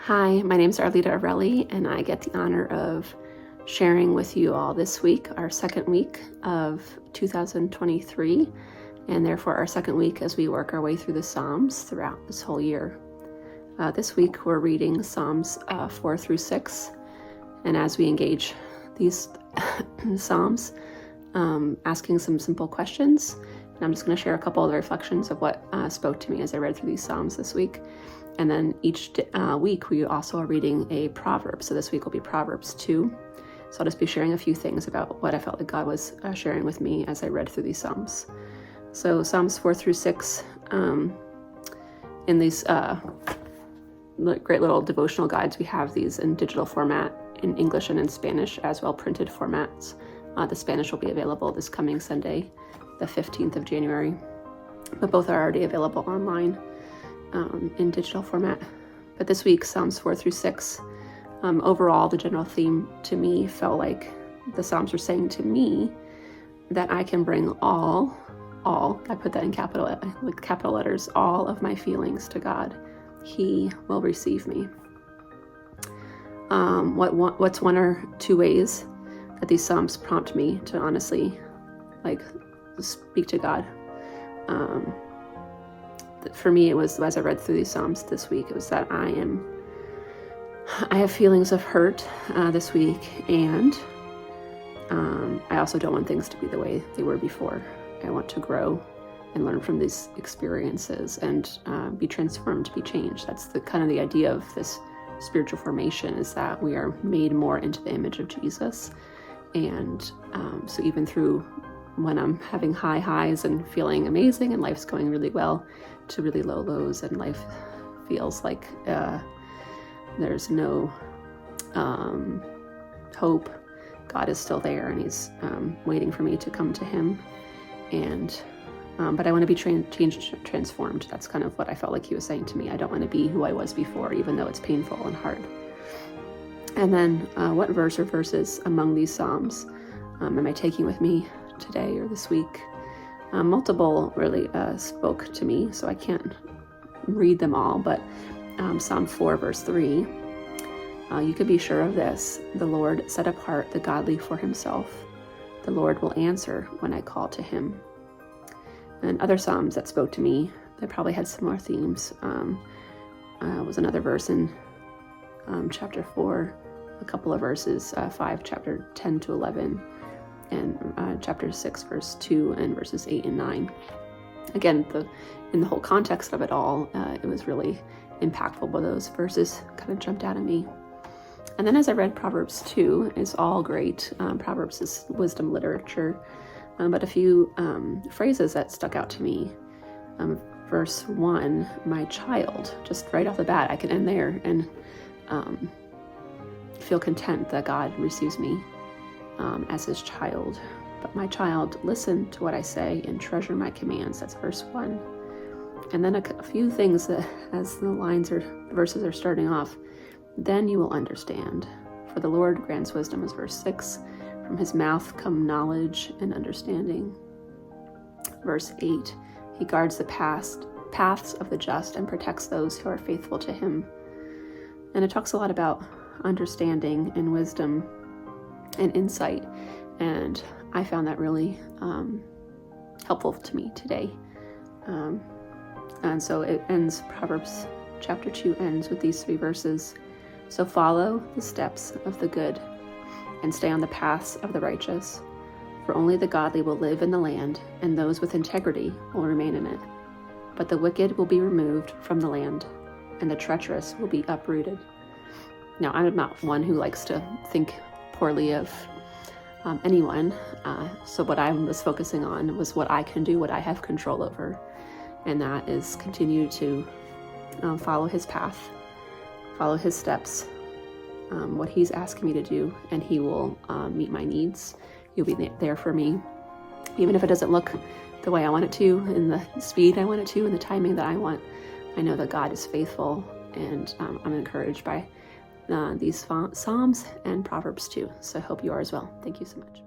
Hi, my name is Arlita Arelli, and I get the honor of sharing with you all this week, our second week of 2023, and therefore our second week as we work our way through the Psalms throughout this whole year. This week we're reading Psalms 4 through 6, and as we engage these Psalms, asking some simple questions, and I'm just going to share a couple of the reflections of what spoke to me as I read through these Psalms this week. And then each week we also are reading a proverb. So this week will be Proverbs 2. So I'll just be sharing a few things about what I felt like God was sharing with me as I read through these Psalms. So Psalms 4 through 6, in these great little devotional guides, we have these in digital format in English and in Spanish, as well printed formats. The Spanish will be available this coming Sunday, the 15th of January, but both are already available online. In digital format. But this week, Psalms 4 through 6, overall, the general theme to me felt like the Psalms were saying to me that I can bring all, I put that in capital letters, all of my feelings to God. He will receive me. What's one or two ways that these Psalms prompt me to honestly, speak to God? For me, it was, as I read through these Psalms this week, it was that I have feelings of hurt this week, and I also don't want things to be the way they were before. I want to grow and learn from these experiences and be transformed, be changed. That's the kind of the idea of this spiritual formation, is that we are made more into the image of Jesus. And so even through when I'm having high highs and feeling amazing and life's going really well, to really low lows, and life feels like there's no hope, God is still there, and he's waiting for me to come to him. And but I want to be transformed. That's kind of what I felt like he was saying to me. I don't want to be who I was before, even though it's painful and hard. And then what verse or verses among these Psalms am I taking with me today or this week? Multiple really spoke to me, so I can't read them all, but Psalm 4 verse 3, you could be sure of this: the Lord set apart the godly for himself. The Lord will answer when I call to him. And other Psalms that spoke to me, they probably had similar themes. Was another verse in chapter 4, a couple of verses, 5, chapter 10 to 11, and chapter 6, verse 2, and verses 8 and 9. Again, in the whole context of it all, it was really impactful, but those verses kind of jumped out at me. And then as I read Proverbs 2, it's all great. Proverbs is wisdom literature, but a few phrases that stuck out to me. Verse 1, my child, just right off the bat, I can end there and feel content that God receives me as his child. But my child, listen to what I say and treasure my commands. That's verse 1. And then a few things that, as the verses are starting off, then you will understand. For the Lord grants wisdom, is verse 6. From his mouth come knowledge and understanding. Verse 8, he guards the paths of the just and protects those who are faithful to him. And it talks a lot about understanding and wisdom and insight, and I found that really helpful to me today. And so it ends, Proverbs chapter 2 ends with these 3 verses. So follow the steps of the good and stay on the paths of the righteous, for only the godly will live in the land, and those with integrity will remain in it. But the wicked will be removed from the land, and the treacherous will be uprooted. Now, I'm not one who likes to think poorly of anyone, so what I was focusing on was what I can do, what I have control over, and that is continue to follow his path, follow his steps, what he's asking me to do, and he will meet my needs. He'll be there for me, even if it doesn't look the way I want it to, in the speed I want it to, in the timing that I want. I know that God is faithful, and I'm encouraged by these Psalms and Proverbs too. So I hope you are as well. Thank you so much.